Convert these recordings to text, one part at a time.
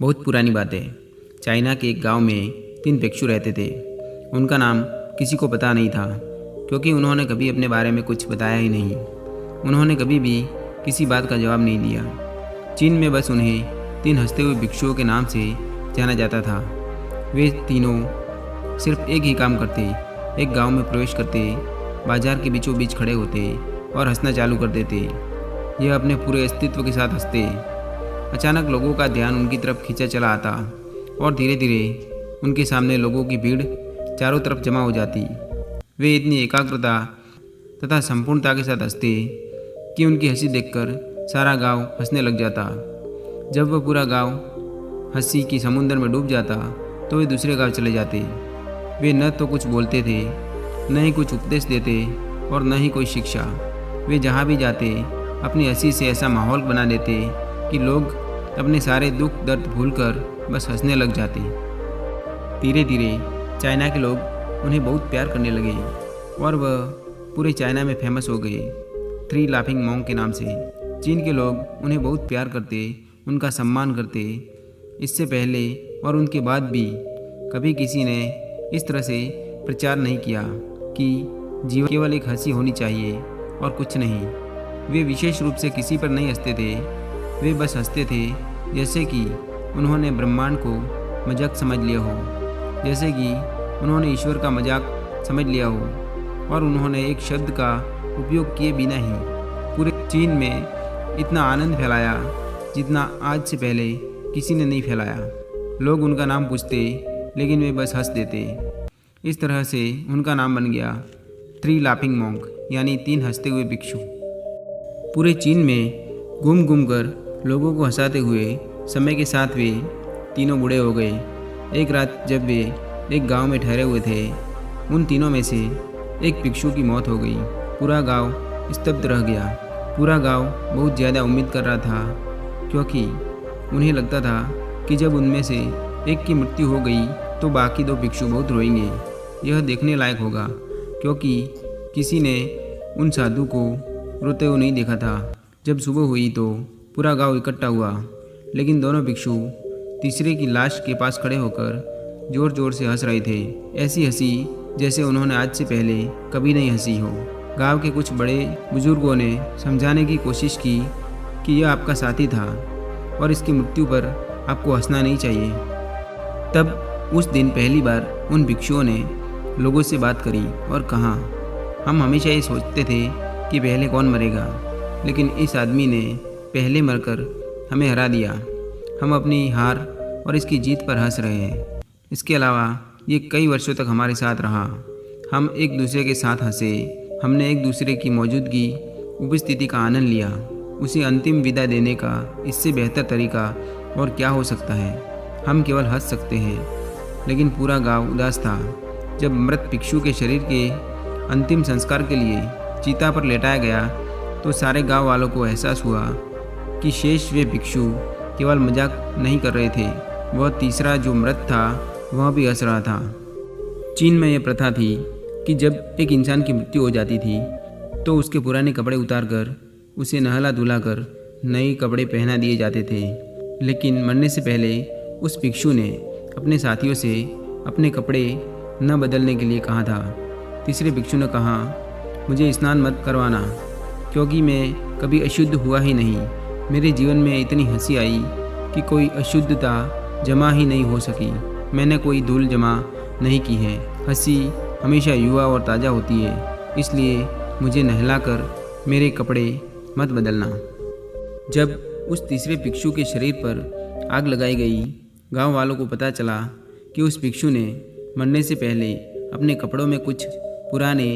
बहुत पुरानी बात है। चाइना के एक गांव में 3 भिक्षु रहते थे। उनका नाम किसी को पता नहीं था, क्योंकि उन्होंने कभी अपने बारे में कुछ बताया ही नहीं। उन्होंने कभी भी किसी बात का जवाब नहीं दिया। चीन में बस उन्हें 3 हंसते हुए भिक्षुओं के नाम से जाना जाता था। वे तीनों सिर्फ एक ही काम करते, एक गांव में प्रवेश करते, बाजार के बीचों बीच खड़े होते और हंसना चालू कर देते। यह अपने पूरे अस्तित्व के साथ हंसते। अचानक लोगों का ध्यान उनकी तरफ खींचा चला आता और धीरे धीरे उनके सामने लोगों की भीड़ चारों तरफ जमा हो जाती। वे इतनी एकाग्रता तथा संपूर्णता के साथ हंसते कि उनकी हंसी देखकर सारा गांव हंसने लग जाता। जब वह पूरा गांव हंसी की समुद्र में डूब जाता तो वे दूसरे गांव चले जाते। वे न तो कुछ बोलते थे, न ही कुछ उपदेश देते और न ही कोई शिक्षा। वे जहाँ भी जाते अपनी हंसी से ऐसा माहौल बना देते कि लोग अपने सारे दुख दर्द भूलकर बस हंसने लग जाते। धीरे धीरे चाइना के लोग उन्हें बहुत प्यार करने लगे और वह पूरे चाइना में फेमस हो गए, 3 लाफिंग मॉन्क के नाम से। चीन के लोग उन्हें बहुत प्यार करते, उनका सम्मान करते। इससे पहले और उनके बाद भी कभी किसी ने इस तरह से प्रचार नहीं किया कि जीवन केवल एक हंसी होनी चाहिए और कुछ नहीं। वे विशेष रूप से किसी पर नहीं हंसते थे। वे बस हंसते थे जैसे कि उन्होंने ब्रह्मांड को मजाक समझ लिया हो, जैसे कि उन्होंने ईश्वर का मजाक समझ लिया हो, और उन्होंने एक शब्द का उपयोग किए बिना ही पूरे चीन में इतना आनंद फैलाया जितना आज से पहले किसी ने नहीं फैलाया। लोग उनका नाम पूछते लेकिन वे बस हंस देते। इस तरह से उनका नाम बन गया 3 लाफिंग मॉन्क, यानी 3 हंसते हुए भिक्षु। पूरे चीन में घूम घूम कर लोगों को हंसाते हुए समय के साथ वे तीनों बूढ़े हो गए। एक रात जब वे एक गांव में ठहरे हुए थे, उन तीनों में से एक भिक्षु की मौत हो गई। पूरा गांव स्तब्ध रह गया। पूरा गांव बहुत ज़्यादा उम्मीद कर रहा था, क्योंकि उन्हें लगता था कि जब उनमें से एक की मृत्यु हो गई तो बाकी 2 भिक्षु बहुत रोएंगे। यह देखने लायक होगा, क्योंकि किसी ने उन साधु को रोते हुए नहीं देखा था। जब सुबह हुई तो पूरा गांव इकट्ठा हुआ, लेकिन दोनों भिक्षु तीसरे की लाश के पास खड़े होकर जोर जोर से हंस रहे थे। ऐसी हंसी जैसे उन्होंने आज से पहले कभी नहीं हंसी हो। गांव के कुछ बड़े बुजुर्गों ने समझाने की कोशिश की कि यह आपका साथी था और इसकी मृत्यु पर आपको हंसना नहीं चाहिए। तब उस दिन पहली बार उन भिक्षुओं ने लोगों से बात करी और कहा, हम हमेशा ये सोचते थे कि पहले कौन मरेगा, लेकिन इस आदमी ने पहले मरकर हमें हरा दिया। हम अपनी हार और इसकी जीत पर हंस रहे हैं। इसके अलावा ये कई वर्षों तक हमारे साथ रहा। हम एक दूसरे के साथ हंसे, हमने एक दूसरे की मौजूदगी, उपस्थिति का आनंद लिया। उसे अंतिम विदा देने का इससे बेहतर तरीका और क्या हो सकता है। हम केवल हंस सकते हैं। लेकिन पूरा गांव उदास था। जब मृत भिक्षु के शरीर के अंतिम संस्कार के लिए चिता पर लेटाया गया तो सारे गांव वालों को एहसास हुआ कि शेष वे भिक्षु केवल मजाक नहीं कर रहे थे। वह तीसरा जो मृत था वह भी हंस रहा था। चीन में यह प्रथा थी कि जब एक इंसान की मृत्यु हो जाती थी तो उसके पुराने कपड़े उतारकर उसे नहला धुलाकर नए कपड़े पहना दिए जाते थे। लेकिन मरने से पहले उस भिक्षु ने अपने साथियों से अपने कपड़े न बदलने के लिए कहा था। तीसरे भिक्षु ने कहा, मुझे स्नान मत करवाना, क्योंकि मैं कभी अशुद्ध हुआ ही नहीं। मेरे जीवन में इतनी हंसी आई कि कोई अशुद्धता जमा ही नहीं हो सकी। मैंने कोई धूल जमा नहीं की है। हंसी हमेशा युवा और ताज़ा होती है, इसलिए मुझे नहलाकर मेरे कपड़े मत बदलना। जब उस तीसरे भिक्षु के शरीर पर आग लगाई गई, गांव वालों को पता चला कि उस भिक्षु ने मरने से पहले अपने कपड़ों में कुछ पुराने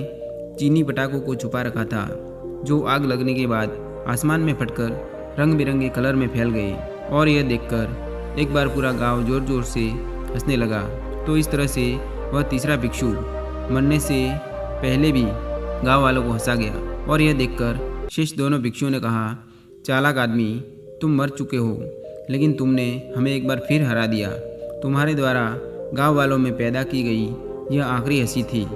चीनी पटाखों को छुपा रखा था, जो आग लगने के बाद आसमान में फटकर रंग बिरंगे कलर में फैल गए। और यह देखकर एक बार पूरा गांव जोर जोर से हंसने लगा। तो इस तरह से वह तीसरा भिक्षु मरने से पहले भी गांव वालों को हंसा गया। और यह देखकर शेष दोनों भिक्षुओं ने कहा, चालाक आदमी, तुम मर चुके हो, लेकिन तुमने हमें एक बार फिर हरा दिया। तुम्हारे द्वारा गांव वालों में पैदा की गई यह आखिरी हंसी थी।